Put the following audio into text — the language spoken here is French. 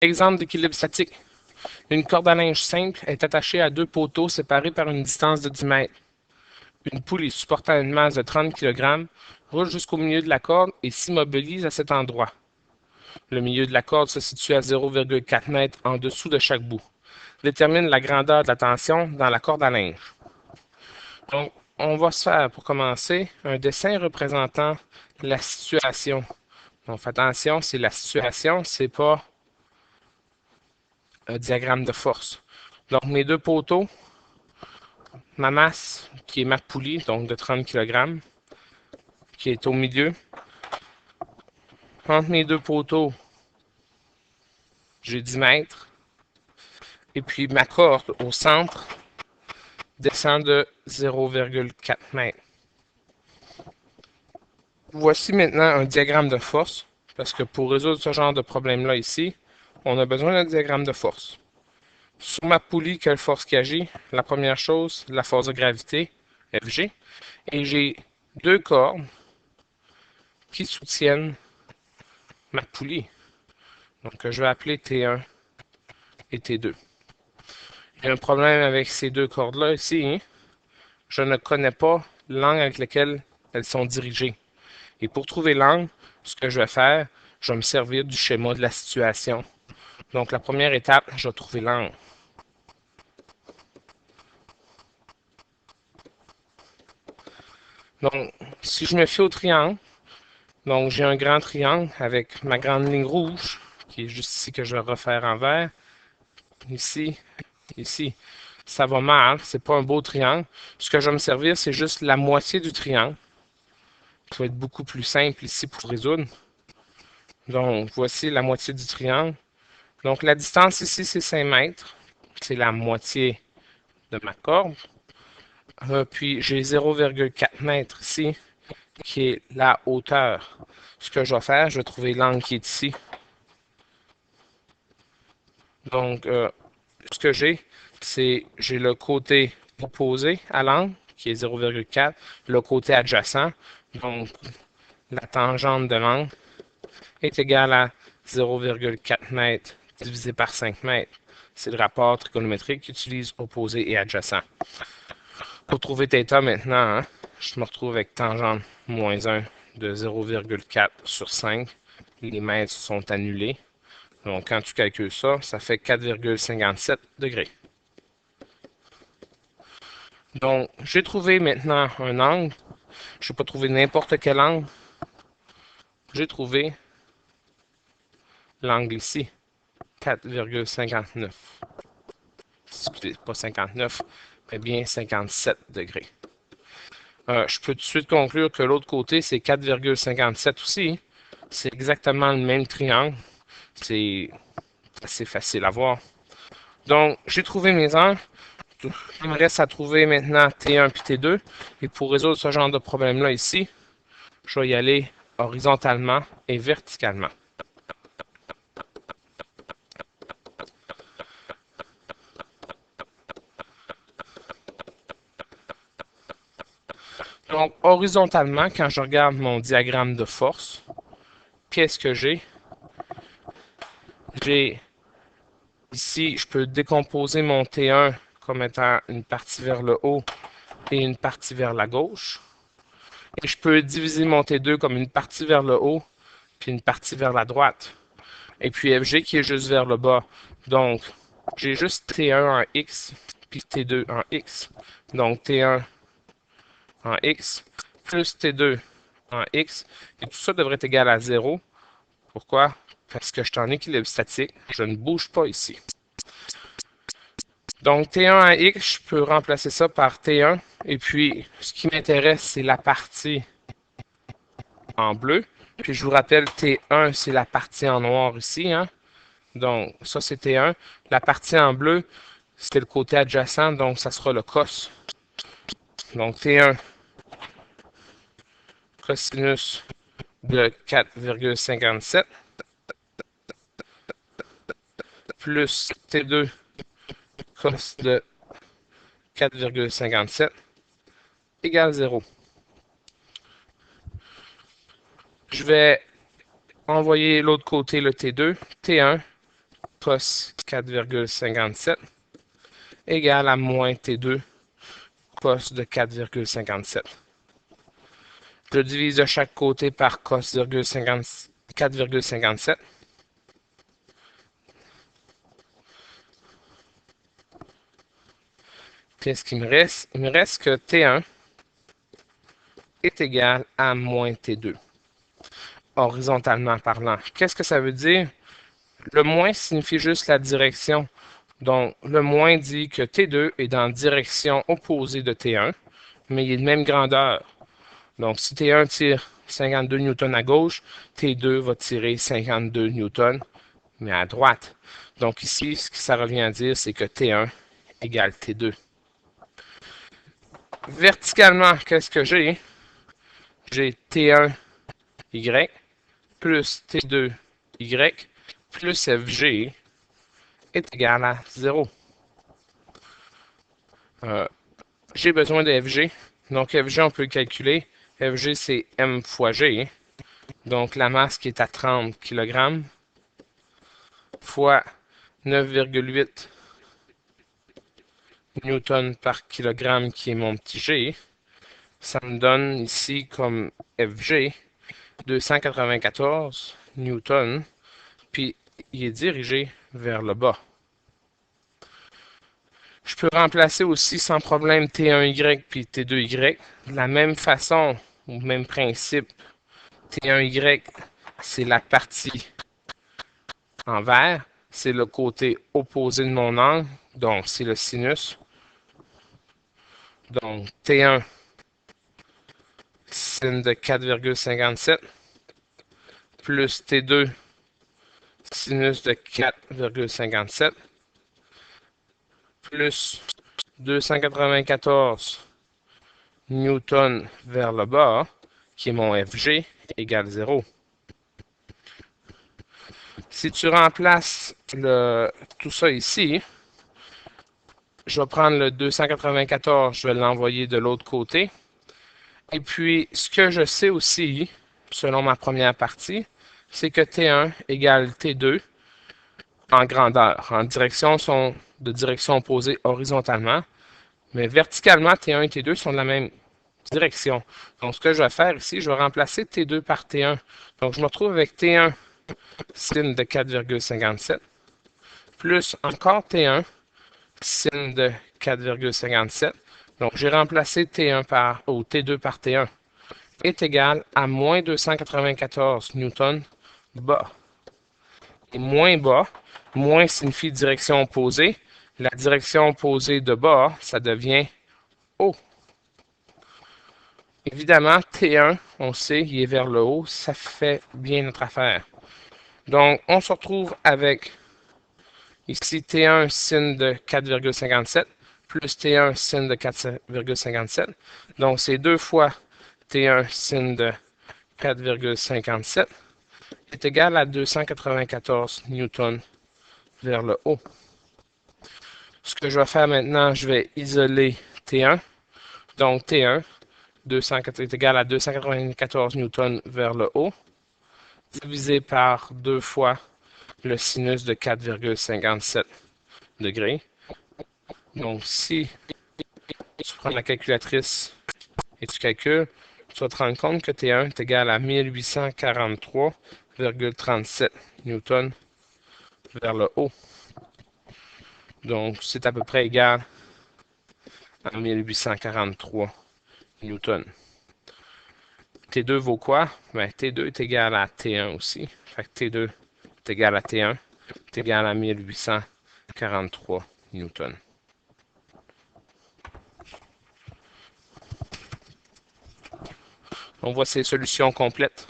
Exemple d'équilibre statique. Une corde à linge simple est attachée à deux poteaux séparés par une distance de 10 mètres. Une poulie supportant une masse de 30 kg roule jusqu'au milieu de la corde et s'immobilise à cet endroit. Le milieu de la corde se situe à 0,4 m en dessous de chaque bout. Détermine la grandeur de la tension dans la corde à linge. Donc, on va se faire, pour commencer, un dessin représentant la situation. Donc, attention, c'est la situation, c'est pas un diagramme de force. Donc, mes deux poteaux, ma masse, qui est ma poulie, donc de 30 kg, qui est au milieu. Entre mes deux poteaux, j'ai 10 mètres. Et puis, ma corde au centre descend de 0,4 m. Voici maintenant un diagramme de force, parce que pour résoudre ce genre de problème-là ici, on a besoin d'un diagramme de force. Sur ma poulie, quelle force qui agit? La première chose, la force de gravité, Fg. Et j'ai deux cordes qui soutiennent ma poulie. Donc, je vais appeler T1 et T2. Il y a un problème avec ces deux cordes-là ici. Hein? Je ne connais pas l'angle avec lequel elles sont dirigées. Et pour trouver l'angle, ce que je vais faire, je vais me servir du schéma de la situation. Donc, la première étape, je vais trouver l'angle. Donc, si je me fie au triangle, donc j'ai un grand triangle avec ma grande ligne rouge, qui est juste ici que je vais refaire en vert. Ici, ici. Ça va mal, c'est pas un beau triangle. Ce que je vais me servir, c'est juste la moitié du triangle, qui va être beaucoup plus simple ici pour résoudre. Donc, voici la moitié du triangle. Donc, la distance ici, c'est 5 mètres. C'est la moitié de ma corde. Puis, j'ai 0,4 mètres ici, qui est la hauteur. Ce que je vais faire, je vais trouver l'angle qui est ici. Donc, ce que j'ai le côté opposé à l'angle, qui est 0,4, le côté adjacent. Donc, la tangente de l'angle est égale à 0,4 m divisé par 5 mètres. C'est le rapport trigonométrique qui utilise opposé et adjacent. Pour trouver θ maintenant, hein, je me retrouve avec tangente moins 1 de 0,4 sur 5. Les mètres sont annulés. Donc, quand tu calcules ça, ça fait 4,57 degrés. Donc, j'ai trouvé maintenant un angle. Je ne vais pas trouver n'importe quel angle. J'ai trouvé l'angle ici, 4,59. Excusez, pas 59, mais bien 57 degrés. Je peux tout de suite conclure que l'autre côté, c'est 4,57 aussi. C'est exactement le même triangle. C'est assez facile à voir. Donc, j'ai trouvé mes angles. Il me reste à trouver maintenant T1 et T2. Et pour résoudre ce genre de problème-là ici, je vais y aller horizontalement et verticalement. Donc, horizontalement, quand je regarde mon diagramme de force, qu'est-ce que j'ai? J'ai ici, je peux décomposer mon T1 comme étant une partie vers le haut et une partie vers la gauche. Et je peux diviser mon T2 comme une partie vers le haut puis une partie vers la droite. Et puis FG qui est juste vers le bas. Donc, j'ai juste T1 en X puis T2 en X. Donc, T1 en X plus T2 en X. Et tout ça devrait être égal à 0. Pourquoi? Parce que je suis en équilibre statique. Je ne bouge pas ici. Donc, T1 à X, je peux remplacer ça par T1. Et puis, ce qui m'intéresse, c'est la partie en bleu. Puis, je vous rappelle, T1, c'est la partie en noir ici. Hein? Donc, ça, c'est T1. La partie en bleu, c'est le côté adjacent. Donc, ça sera le cos. Donc, T1 cosinus de 4,57 plus T2 cos de 4,57 égale 0. Je vais envoyer l'autre côté le T2, T1 cos 4,57 égale à moins T2 cos de 4,57. Je divise de chaque côté par cos 4,57. Qu'est-ce qu'il me reste? Il me reste que T1 est égal à moins T2, horizontalement parlant. Qu'est-ce que ça veut dire? Le moins signifie juste la direction. Donc, le moins dit que T2 est dans la direction opposée de T1, mais il est de même grandeur. Donc, si T1 tire 52 newtons à gauche, T2 va tirer 52 newtons, mais à droite. Donc ici, ce que ça revient à dire, c'est que T1 égale T2. Verticalement, qu'est-ce que j'ai? J'ai T1Y plus T2Y plus FG est égal à 0. J'ai besoin de FG. Donc FG, on peut le calculer. FG, c'est M fois G. Donc la masse qui est à 30 kg fois 9,8 newtons par kilogramme qui est mon petit G. Ça me donne ici comme FG 294 newtons, puis il est dirigé vers le bas. Je peux remplacer aussi sans problème T1Y puis T2Y. De la même façon, ou même principe, T1Y, c'est la partie en vert, c'est le côté opposé de mon angle, donc c'est le sinus. Donc T1, sin de 4,57, plus T2, sinus de 4,57, plus 294 newtons vers le bas, qui est mon FG, égale 0. Si tu remplaces tout ça ici, je vais prendre le 294, je vais l'envoyer de l'autre côté. Et puis, ce que je sais aussi, selon ma première partie, c'est que T1 égale T2 en grandeur. En direction, sont de direction opposée horizontalement, mais verticalement, T1 et T2 sont de la même direction. Donc, ce que je vais faire ici, je vais remplacer T2 par T1. Donc, je me retrouve avec T1 sin de 4,57 plus encore T1 sin de 4,57. Donc, j'ai remplacé T1 ou T2 par T1 est égal à moins 294 newtons bas. Et moins bas, moins signifie direction opposée. La direction opposée de bas, ça devient haut. Évidemment, T1, on sait, il est vers le haut, ça fait bien notre affaire. Donc, on se retrouve avec ici T1 sin de 4,57 plus T1 sin de 4,57. Donc, c'est 2 fois T1 sin de 4,57 est égal à 294 newtons vers le haut. Ce que je vais faire maintenant, je vais isoler T1. Donc, T1 est égal à 294 newtons vers le haut, divisé par 2 fois le sinus de 4,57 degrés. Donc, si tu prends la calculatrice et tu calcules, tu vas te rendre compte que T1 est égal à 1843,37 newtons vers le haut. Donc, c'est à peu près égal à 1843 newtons. T2 vaut quoi? Ben, T2 est égal à T1 aussi. Fait que T2 est égal à T1 est égal à 1843 newtons. On voit ces solutions complètes.